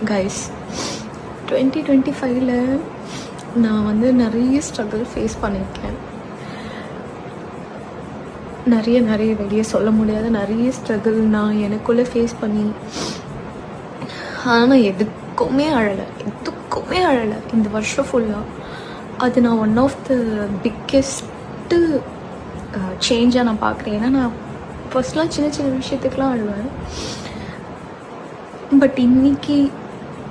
Guys 2025ல் நான் வந்து நிறைய ஸ்ட்ரகிள் ஃபேஸ் பண்ணியிருக்கேன். நிறைய வெளியே சொல்ல முடியாத நிறைய ஸ்ட்ரகிள் நான் எனக்குள்ளே ஃபேஸ் பண்ணி, ஆனால் எதுக்குமே அழலை இந்த வருஷம் ஃபுல்லாக. அது நான் ஒன் ஆஃப் த பிக்கெஸ்ட்டு சேஞ்சாக நான் பார்க்குறேன். ஏன்னா நான் ஃபர்ஸ்ட்லாம் சின்ன விஷயத்துக்கெலாம் அழுவேன். பட் இன்னைக்கு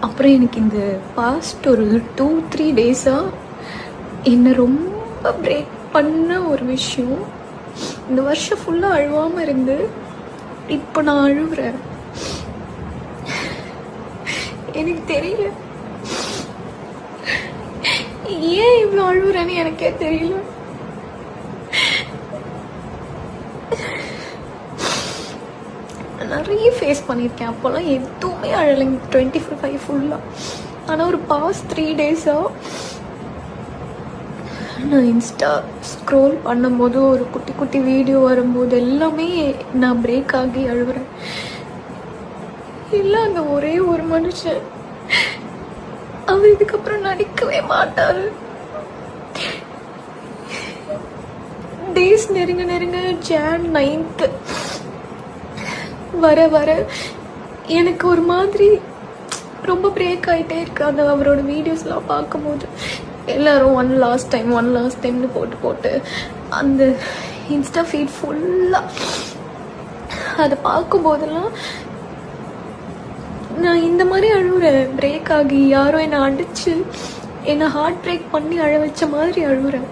அப்புறம் எனக்கு இந்த பாஸ்ட் ஒரு 2-3 டேஸாக என்னை ரொம்ப பிரேக் பண்ண ஒரு விஷயம். இந்த வருஷம் ஃபுல்லாக அழுவாமல் இருந்து இப்போ நான் அழுவுறேன். எனக்கு தெரியல ஏன் இவ்வளோ அழுவுறேன்னு எனக்கே தெரியல. நிறைய ஃபேஸ் பண்ணியிருக்கேன். அப்போல்லாம் எதுவுமே அழலைங்க 25 ஃபுல்லாக. ஆனால் ஒரு பாஸ்ட் 3 டேஸாக நான் இன்ஸ்டா ஸ்க்ரோல் பண்ணும்போது ஒரு குட்டி வீடியோ வரும்போது எல்லாமே நான் பிரேக் ஆகி அழுகுறேன். இல்லை அந்த ஒரே ஒரு மனுஷன், அவர் இதுக்கப்புறம் நடிக்கவே மாட்டார். டேஸ் நெருங்க ஜான் 9th வர எனக்கு ஒரு மாதிரி ரொம்ப பிரேக் ஆகிட்டே இருக்கு. அந்த அவரோட வீடியோஸ்லாம் பார்க்கும்போது எல்லாரும் ஒன் லாஸ்ட் டைம்னு போட்டு அந்த இன்ஸ்டா ஃபீட் ஃபுல்லாக அதை பார்க்கும்போதெல்லாம் நான் இந்த மாதிரி அழுகுறேன். பிரேக் ஆகி யாரோ என்னை அடித்து என்னை ஹார்ட் பிரேக் பண்ணி அழ வச்ச மாதிரி அழுகுறேன்.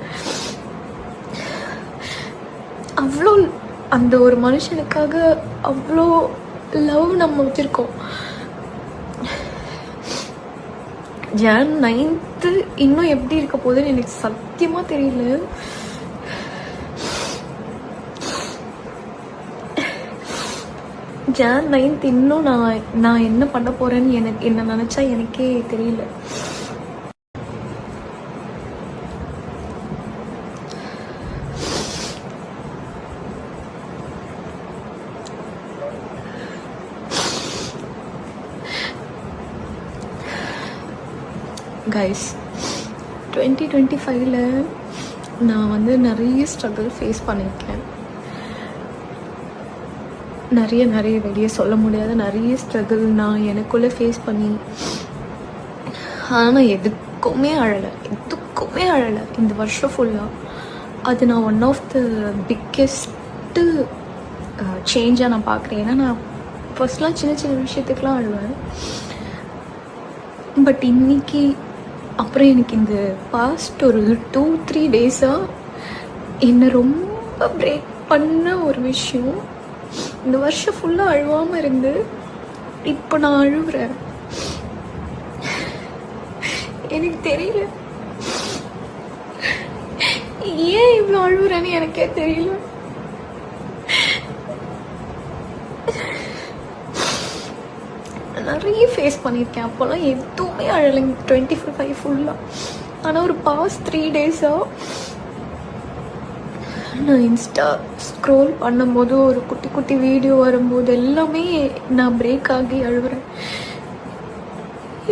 அவ்வளோ அந்த ஒரு மனுஷனுக்காக அவ்வளோ லவ் நம்ம வச்சுருக்கோம். ஜான் 9th இன்னும் எப்படி இருக்க போகுதுன்னு எனக்கு சத்தியமாக தெரியல. ஜான் 9th இன்னும் நான் என்ன பண்ண போகிறேன்னு என்ன நினச்சா எனக்கே தெரியல. கைஸ் 2025ல் நான் வந்து நிறைய ஸ்ட்ரகிள் ஃபேஸ் பண்ணியிருக்கேன். நிறைய வெளியே சொல்ல முடியாத நிறைய ஸ்ட்ரகிள் நான் எனக்குள்ளே ஃபேஸ் பண்ணி, ஆனால் எதுக்குமே அழலை இந்த வருஷம் ஃபுல்லாக. அது நான் ஒன் ஆஃப் த பிக்கெஸ்ட்டு சேஞ்சாக நான் பார்க்குறேன். ஏன்னா நான் ஃபர்ஸ்ட்லாம் சின்ன விஷயத்துக்கெலாம் அழுவேன். பட் இன்னைக்கு அப்புறம் எனக்கு இந்த பாஸ்ட் ஒரு 2-3 டேஸாக என்னை ரொம்ப பிரேக் பண்ண ஒரு விஷயம். இந்த வருஷம் ஃபுல்லாக அழுவாமல் இருந்து இப்போ நான் அழுவுறேன். எனக்கு தெரியல ஏன் இவ்வளோ அழுவுறேன்னு எனக்கே தெரியல. நிறைய ஃபேஸ் பண்ணியிருக்கேன். அப்போல்லாம் எதுவுமே அழலைங்க 25 ஃபுல்லாக. ஆனால் ஒரு பாஸ்ட் 3 டேஸாக நான் இன்ஸ்டா ஸ்க்ரோல் பண்ணும்போது ஒரு குட்டி வீடியோ வரும்போது எல்லாமே நான் பிரேக் ஆகி அழுகுறேன்.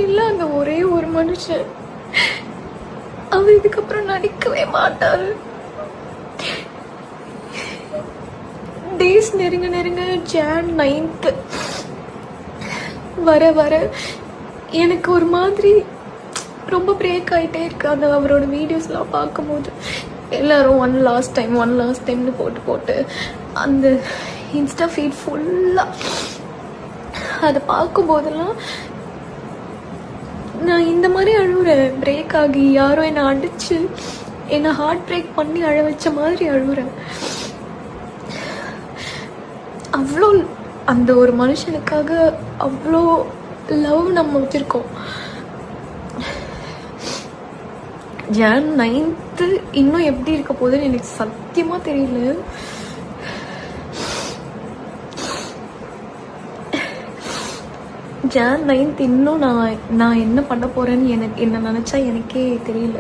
இல்லை அந்த ஒரே ஒரு மனுஷன், அவர் இதுக்கப்புறம் நடிக்கவே மாட்டார். டேஸ் நெருங்க ஜான் 9th வர எனக்கு ஒரு மாதிரி ரொம்ப பிரேக் ஆகிட்டே இருக்கு. அந்த அவரோட வீடியோஸ்லாம் பார்க்கும்போது எல்லாரும் ஒன் லாஸ்ட் டைம்னு போட்டு அந்த இன்ஸ்டா ஃபீட் ஃபுல்லாக அதை பார்க்கும்போதெல்லாம் நான் இந்த மாதிரி அழுகுறேன். பிரேக் ஆகி யாரோ என்னை அடித்து என்னை ஹார்ட் பிரேக் பண்ணி அழ வச்ச மாதிரி அழுகுறேன். அவ்வளோ அந்த ஒரு மனுஷனுக்காக அவ்வளோ லவ் நம்ம வச்சுருக்கோம். ஜான் 9th இன்னும் எப்படி இருக்க போகுதுன்னு எனக்கு சத்தியமாக தெரியல. ஜான் 9th இன்னும் நான் என்ன பண்ண போகிறேன்னு என்ன நினச்சா எனக்கே தெரியல.